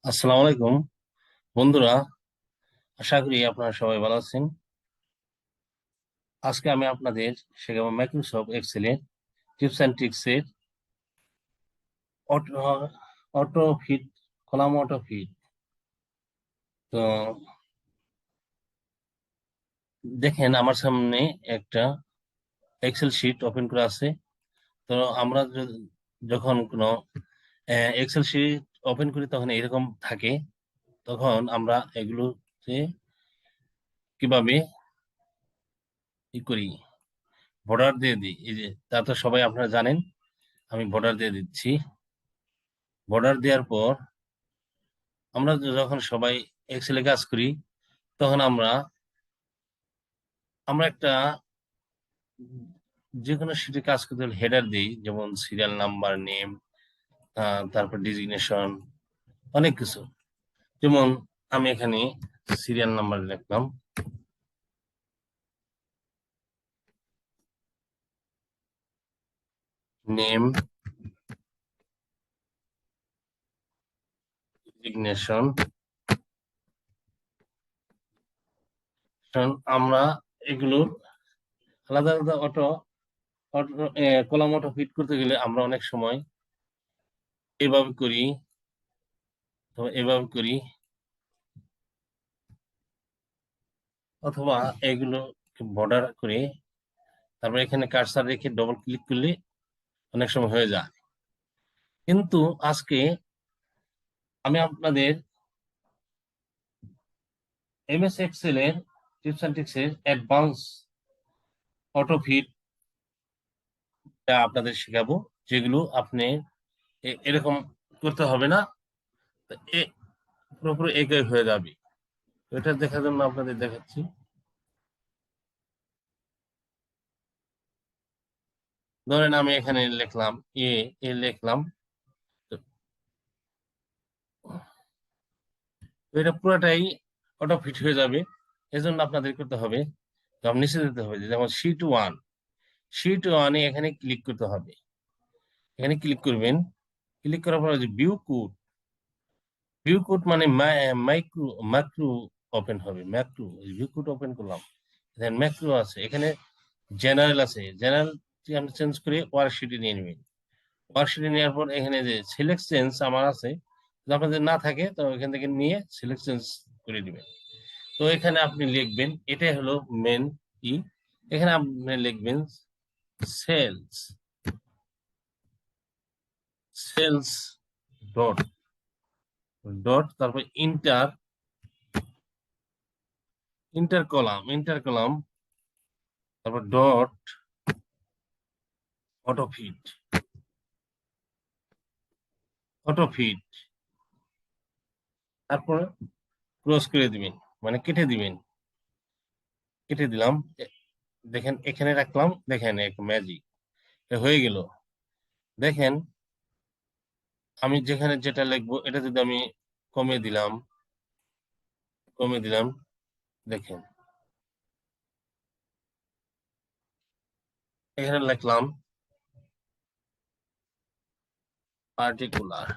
আসসালামু আলাইকুম বন্ধুরা, আশা করি আপনারা সবাই ভালো আছেন। আজকে আমি আপনাদের শেখাবো মাইক্রোসফট এক্সেলের টিপস অ্যান্ড ট্রিক্স এর auto auto fit, column auto fit. তো দেখেন, আমার সামনে একটা এক্সেল শিট ওপেন করা আছে। তো আমরা যখন কোনো এক্সেল শিট ওপেন করি তখন এরকম থাকে। তখন আমরা এগুলোতে কিভাবে করি, বর্ডার দিয়ে দিই। এই যে তা তো সবাই আপনারা জানেন, আমি বর্ডার দিয়ে দিচ্ছি। বর্ডার দেওয়ার পর আমরা যখন সবাই এক্সেলে কাজ করি তখন আমরা আমরা একটা যে কোনো শিটে কাজ করতে হলে হেডার দিই, যেমন সিরিয়াল নাম্বার, নেম, তারপর ডিজিগনেশন, অনেক কিছু। যেমন আমি এখানে সিরিয়াল নাম্বার লিখলাম, নেম, ডিজিগনেশন। আমরা এগুলো আলাদা আলাদা auto auto column auto fit করতে গেলে আমরা অনেক সময় এভাবে করি, তো এভাবে করি, অথবা এগুলো বর্ডার করে তারপর এখানে কার্সার রেখে ডবল ক্লিক করলে অনেক সময় হয়ে যায়। কিন্তু আজকে আমি আপনাদের এমএস এক্সেল এর টিপস এন্ড ট্রিক্স এর অ্যাডভান্স অটো ফিট আপনাদের শেখাবো, যেগুলো আপনি এরকম করতে হবে না, এ পুরোপুরি একই হয়ে যাবে। তো এটা দেখার জন্য আপনাদের দেখাচ্ছি। ধরেন আমি এখানে লিখলাম এ, এ লিখলাম। তো এটা পুরোটাই অটো ফিট হয়ে যাবে। এজন্য আপনাদের করতে হবে, যেমন নিচে দিতে হবে, যেমন শিট ওয়ান। শিট ওয়ানে এখানে ক্লিক করতে হবে। এখানে ক্লিক করবেন, ক্লিক করার পর যে ভিউ কোড, ভিউ কোড মানে মাইক্রো ম্যাক্রো ওপেন হবে। ম্যাক্রো ভিউ কোড ওপেন করলাম, দেন ম্যাক্রো আছে এখানে, জেনারেল আছে। জেনারেল আপনি চেঞ্জ করে ওয়ার্কশিটে নিয়ে নেবেন। ওয়ার্কশিটে নেওয়ার পর এখানে যে সিলেক্ট চেঞ্জ আমার আছে, যদি আপনাদের না থাকে তো এখান থেকে নিয়ে সিলেক্ট চেঞ্জ করে দিবেন। তো এখানে আপনি লিখবেন, এটাই হলো মেন ই। এখানে আপনি লিখবেন সেলস, সেলস ডট ডট, তারপর entire, entire column, entire column, তারপর dot auto fit, auto fit, তারপর ক্লোজ করে দিবেন, মানে কেটে দিবেন। কেটে দিলাম, দেখেন এখানে রাখলাম, দেখেন এক ম্যাজিক হয়ে গেল। দেখেন আমি যেখানে যেটা লিখবো এটা যদি আমি কমিয়ে দিলাম, কমিয়ে দিলাম, দেখেন এখানে লিখলাম পার্টিকুলার।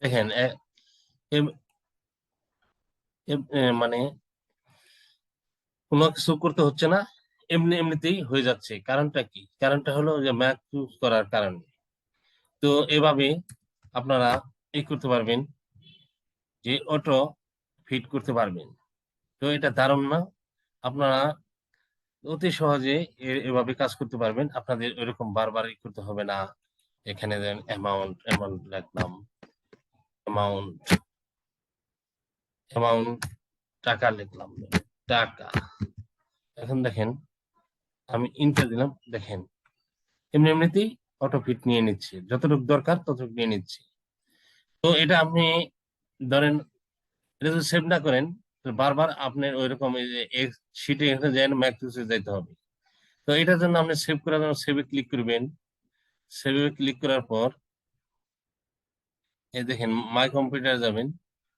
দেখেন এ- মানে কোনো কিছু করতে হচ্ছে না, এমনি এমনিতেই হয়ে যাচ্ছে। কারণটা কি? কারণটা হলো যে ম্যাথ ইউজ করার কারণে। তো এভাবে আপনারা করতে পারবেন, যে অটো ফিট করতে পারবেন। তো এটা দারুণ না? আপনারা অতি সহজে এভাবে কাজ করতে পারবেন, আপনাদের এরকম বারবার করতে হবে না। এখানে দেন অ্যামাউন্ট, অ্যামাউন্ট রাখলাম, অ্যামাউন্ট, অ্যামাউন্ট, টাকা লিখলাম, টাকা। এখন দেখেন আমি ইন্টার দিলাম, দেখেন এমনি এমনিতেই অটো ফিট নিয়ে নিচ্ছে, যতটুকু দরকার ততটুকু নিয়ে নিচ্ছে। তো এটা আপনি ধরেন, এটা যদি সেভ না করেন তো বারবার আপনার ওইরকম এই যে শিটে এখানে যাই ম্যাট্রিক্সে যাইতে হবে। তো এটার জন্য আপনি সেভ করার জন্য সেভে ক্লিক করবেন। সেভে ক্লিক করার পর এই দেখেন মাই কম্পিউটার যাবেন,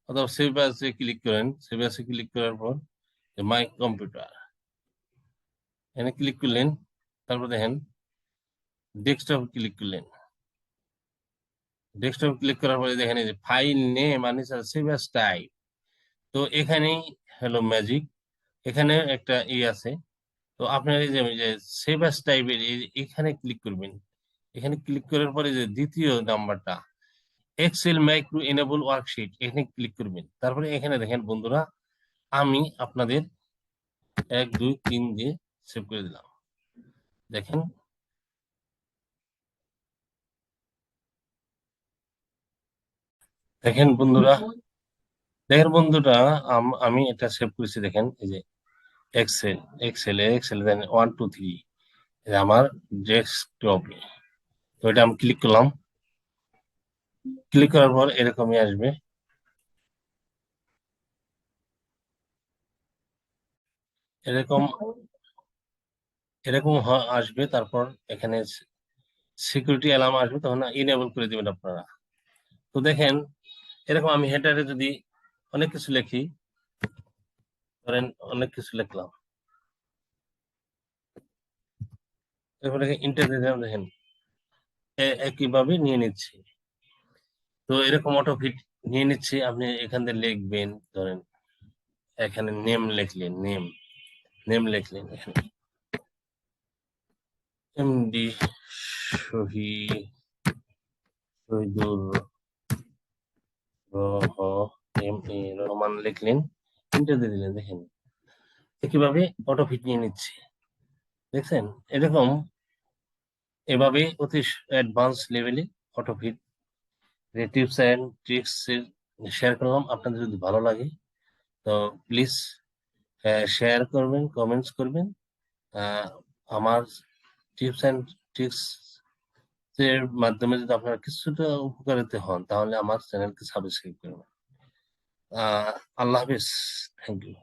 অথবা সেভ আসে ক্লিক করেন। সেভ আসে ক্লিক করার পর মাই কম্পিউটার এখানে ক্লিক করলেন, তারপর দেখেন ডেস্কটপ ক্লিক করলেন। ডেস্কটপ ক্লিক করার পরে দেখেন এই যে ফাইল নেম আর নিচে সেভ অ্যাজ টাইপ। তো এখানেই হলো ম্যাজিক, এখানে একটা আছে। তো আপনার এই যে সেভ অ্যাজ টাইপের এখানে ক্লিক করবেন। এখানে ক্লিক করার পরে যে দ্বিতীয় নাম্বারটা এক্সেল মাইক্রো এনেবল ওয়ার্কশিট, এখানে ক্লিক করবেন। তারপরে এখানে দেখেন বন্ধুরা, আমি আপনাদের 1 2 3 দিয়ে সেভ করে দিলাম। দেখেন, দেখেন বন্ধুরা, দেখেন বন্ধুরা, আমি এটা সেভ করেছি। দেখেন এই যে এক্সেল, এক্সেল দেন 1 2 3, আমার ডেস্কটপে। তো এটা আমি ক্লিক করলাম। ক্লিক করার পর এরকমই আসবে। এরকম এরকম আসবে। তারপর এখানে সিকিউরিটি অ্যালার্ম আসবে, তখন ইনেবল করে দিবেন আপনারা। তো দেখেন এরকম আমি হেডারে যদি অনেক কিছু লিখি, ধরেন অনেক কিছু লিখলাম, এরপরে ইন্টার দিলাম, দেখেন একইভাবে নিয়ে নিচ্ছি। তো এরকম অটো ফিট নিয়ে নিচ্ছি। আপনি এখান থেকে লিখবেন, ধরেন এখানে নেম লিখলেন, নেম লিখলেন এখানে এমডি শহীদুর রহমান লিখলেন, ইন্টার দিয়ে দিলেন। দেখেন একইভাবে অটো ফিট নিয়ে নিচ্ছে, দেখছেন? এরকম এভাবে অতি অ্যাডভান্স লেভেলে auto fit tips and tricks share করলাম। আপনাদের যদি ভালো লাগে তো প্লিজ শেয়ার করবেন, কমেন্টস করবেন। আহ, আমার টিপস অ্যান্ড ট্রিক্স এর মাধ্যমে যদি আপনারা কিছুটা উপকারিত হন, তাহলে আমার চ্যানেলকে সাবস্ক্রাইব করবেন। আল্লাহ হাফিজ। Thank you.